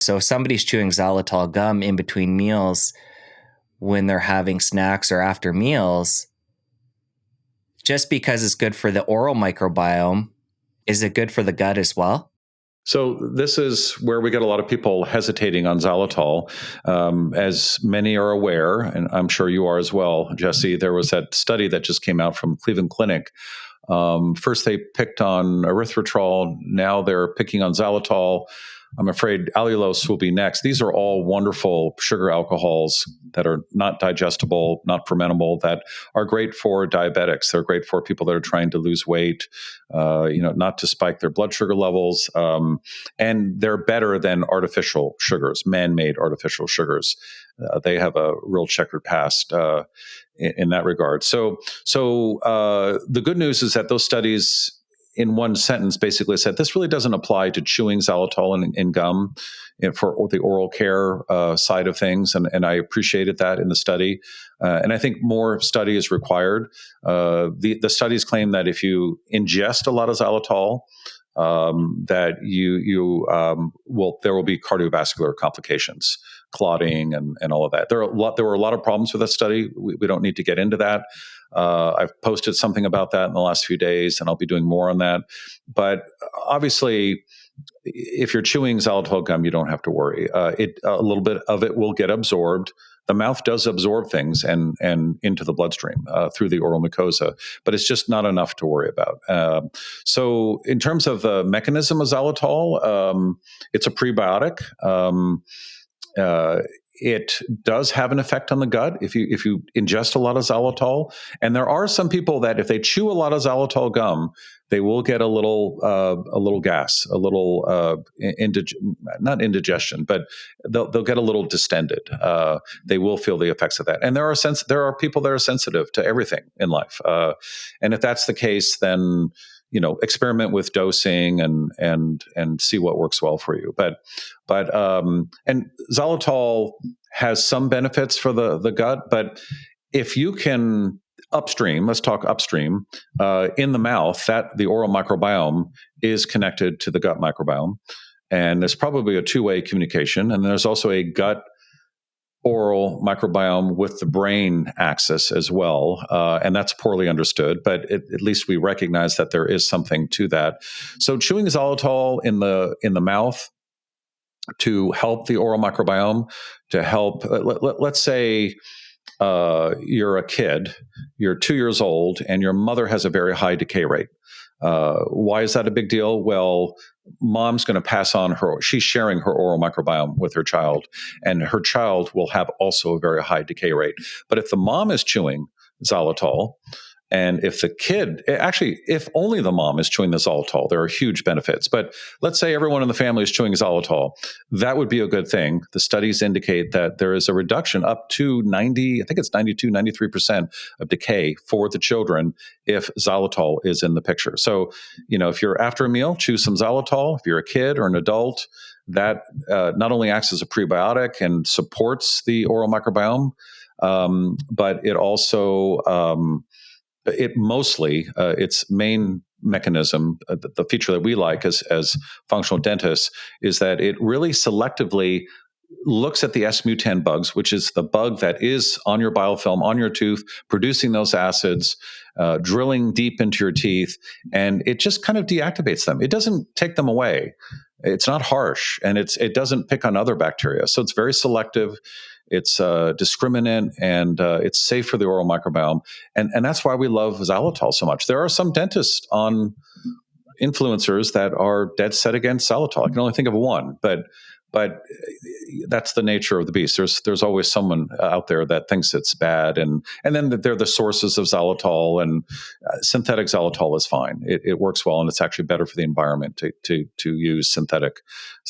So if somebody's chewing xylitol gum in between meals when they're having snacks or after meals, just because it's good for the oral microbiome, is it good for the gut as well? So this is where we get a lot of people hesitating on xylitol. As many are aware, and I'm sure you are as well, Jesse, there was that study that just came out from Cleveland Clinic. First, they picked on erythritol. Now they're picking on xylitol. I'm afraid allulose will be next. These are all wonderful sugar alcohols that are not digestible, not fermentable, that are great for diabetics. They're great for people that are trying to lose weight, not to spike their blood sugar levels. And they're better than artificial sugars, man-made artificial sugars. They have a real checkered past in that regard. So the good news is that those studies, in one sentence, basically said this really doesn't apply to chewing xylitol in gum for the oral care side of things, and I appreciated that in the study. And I think more study is required. The studies claim that if you ingest a lot of xylitol, that there will be cardiovascular complications, clotting, and all of that. There were a lot of problems with that study. We don't need to get into that. I've posted something about that in the last few days, and I'll be doing more on that. But obviously, if you're chewing xylitol gum, you don't have to worry. A little bit of it will get absorbed. The mouth does absorb things and into the bloodstream through the oral mucosa, but it's just not enough to worry about. So, in terms of the mechanism of xylitol, it's a prebiotic. It does have an effect on the gut if you ingest a lot of xylitol. And there are some people that if they chew a lot of xylitol gum, they will get a little gas, a little not indigestion, but they'll get a little distended. They will feel the effects of that. And there are people that are sensitive to everything in life. And if that's the case, then experiment with dosing and see what works well for you. But and xylitol has some benefits for the gut, but if you can upstream, let's talk upstream, in the mouth, that the oral microbiome is connected to the gut microbiome, and there's probably a two-way communication, and there's also a gut oral microbiome with the brain axis as well, and that's poorly understood, but at least we recognize that there is something to that. So chewing xylitol in the mouth to help the oral microbiome, to help, let's say you're a kid, you're 2 years old, and your mother has a very high decay rate. Why is that a big deal? Well, mom's going to pass on she's sharing her oral microbiome with her child, and her child will have also a very high decay rate. But if the mom is chewing xylitol, and if the kid, actually, if only the mom is chewing the xylitol, there are huge benefits. But let's say everyone in the family is chewing xylitol, that would be a good thing. The studies indicate that there is a reduction up to 90, I think it's 92, 93% of decay for the children if xylitol is in the picture. So, if you're after a meal, chew some xylitol. If you're a kid or an adult, that not only acts as a prebiotic and supports the oral microbiome, but it also, its main mechanism, the feature that we like as functional dentists, is that it really selectively looks at the S. mutan bugs, which is the bug that is on your biofilm, on your tooth, producing those acids, drilling deep into your teeth, and it just kind of deactivates them. It doesn't take them away. It's not harsh, and it doesn't pick on other bacteria. So it's very selective. It's discriminant, and it's safe for the oral microbiome. And that's why we love xylitol so much. There are some dentists on influencers that are dead set against xylitol. I can only think of one, but that's the nature of the beast. There's always someone out there that thinks it's bad, and then they're the sources of xylitol, and synthetic xylitol is fine. It works well, and it's actually better for the environment to use synthetic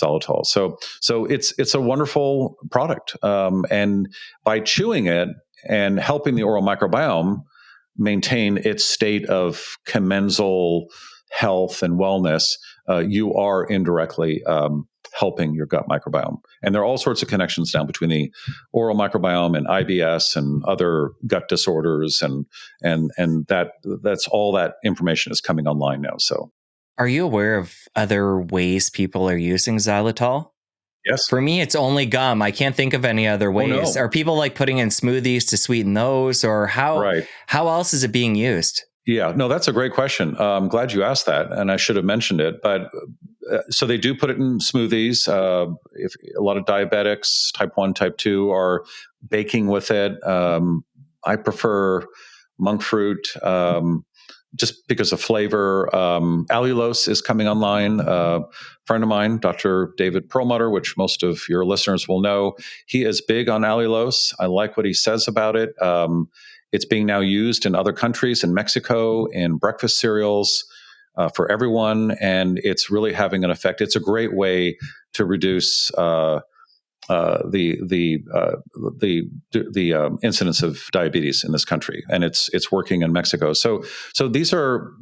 xylitol. So it's a wonderful product, and by chewing it and helping the oral microbiome maintain its state of commensal health and wellness, you are indirectly helping your gut microbiome. And there are all sorts of connections now between the oral microbiome and IBS and other gut disorders, and that's all that information is coming online now. So, are you aware of other ways people are using xylitol? Yes. For me, it's only gum. I can't think of any other ways. no. Are people like putting in smoothies to sweeten those, or Right. how else is it being used? Yeah, no, that's a great question. I'm glad you asked that, and I should have mentioned it. But so they do put it in smoothies. If a lot of diabetics, type 1, type 2, are baking with it. I prefer monk fruit. Just because of flavor. Allulose is coming online. A friend of mine, Dr. David Perlmutter, which most of your listeners will know, he is big on allulose. I like what he says about it. It's being now used in other countries, in Mexico, in breakfast cereals for everyone, and it's really having an effect. It's a great way to reduce the incidence of diabetes in this country, and it's working in Mexico. So these are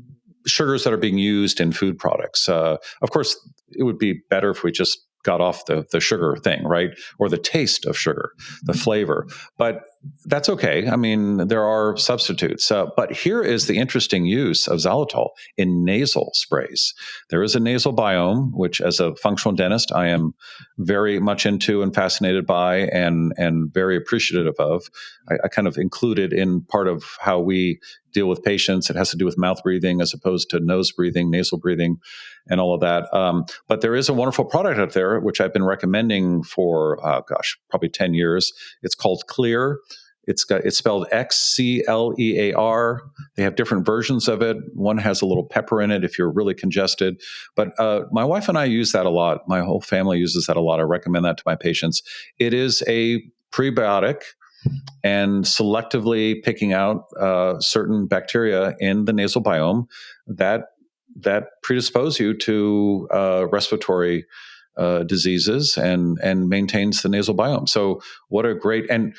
sugars that are being used in food products. Of course, it would be better if we just got off the sugar thing, right? Or the taste of sugar, the flavor. But that's okay. I mean, there are substitutes. But here is the interesting use of xylitol in nasal sprays. There is a nasal biome, which as a functional dentist, I am very much into and fascinated by and very appreciative of. I kind of include it in part of how we deal with patients. It has to do with mouth breathing as opposed to nose breathing, nasal breathing, and all of that. But there is a wonderful product out there, which I've been recommending for, probably 10 years. It's called Clear. It's spelled Xclear. They have different versions of it. One has a little pepper in it if you're really congested. But my wife and I use that a lot. My whole family uses that a lot. I recommend that to my patients. It is a prebiotic and selectively picking out certain bacteria in the nasal biome that predispose you to respiratory diseases and maintains the nasal biome. So what a great, and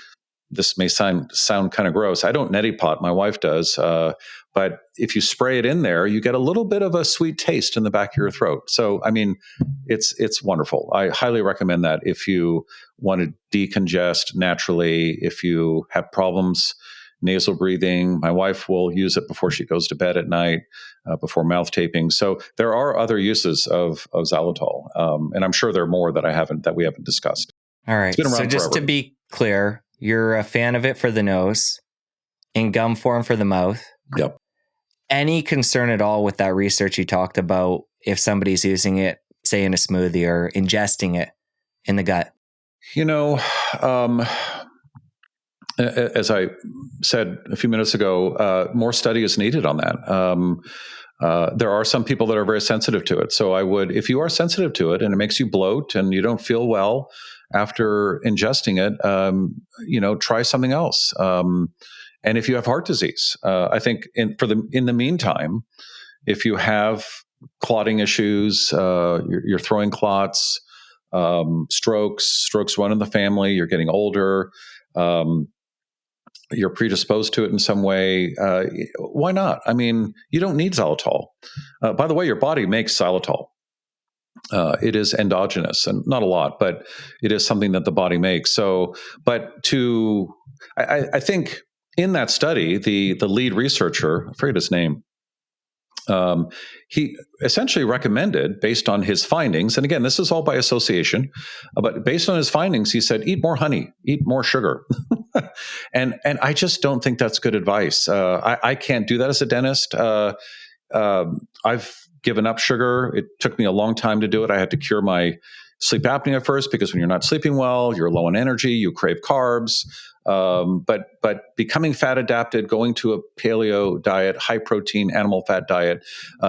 this may sound kind of gross. I don't neti pot. My wife does. But if you spray it in there, you get a little bit of a sweet taste in the back of your throat. So, I mean, it's wonderful. I highly recommend that if you want to decongest naturally, if you have problems nasal breathing. My wife will use it before she goes to bed at night, before mouth taping. So there are other uses of xylitol. And I'm sure there are more that we haven't discussed. All right. It's been around So just forever. to be clear, you're a fan of it for the nose, in gum form for the mouth. Yep. Any concern at all with that research you talked about if somebody's using it, say in a smoothie or ingesting it in the gut? You know, as I said a few minutes ago, more study is needed on that. There are some people that are very sensitive to it. So I would, if you are sensitive to it and it makes you bloat and you don't feel well after ingesting it, try something else. And if you have heart disease, I think in the meantime, if you have clotting issues, you're throwing clots, strokes run in the family, you're getting older, you're predisposed to it in some way, why not? I mean, you don't need xylitol. By the way, your body makes xylitol. It is endogenous, and not a lot, but it is something that the body makes. So, I think in that study, the lead researcher, I forget his name, he essentially recommended, based on his findings, and again, this is all by association, but based on his findings, he said, eat more honey, eat more sugar. and I just don't think that's good advice. I can't do that as a dentist. I've given up sugar. It took me a long time to do it. I had to cure my sleep apnea first, because when you're not sleeping well, you're low on energy, you crave carbs. But becoming fat adapted, going to a paleo diet, high protein animal fat diet,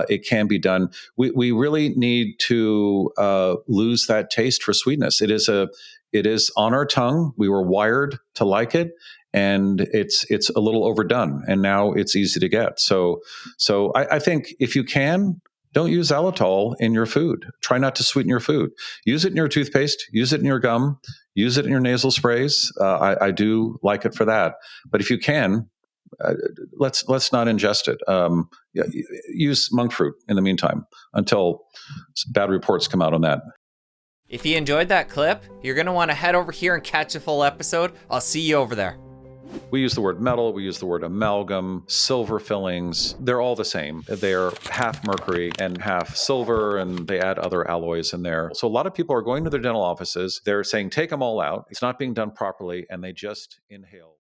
it can be done. We really need to lose that taste for sweetness. It is on our tongue. We were wired to like it, and it's a little overdone, and now it's easy to get. So I think if you can, don't use xylitol in your food. Try not to sweeten your food. Use it in your toothpaste. Use it in your gum. Use it in your nasal sprays. I do like it for that. But if you can, let's not ingest it. Use monk fruit in the meantime until bad reports come out on that. If you enjoyed that clip, you're going to want to head over here and catch a full episode. I'll see you over there. We use the word metal, we use the word amalgam, silver fillings. They're all the same. They're half mercury and half silver, and they add other alloys in there. So a lot of people are going to their dental offices. They're saying, take them all out. It's not being done properly, and they just inhale.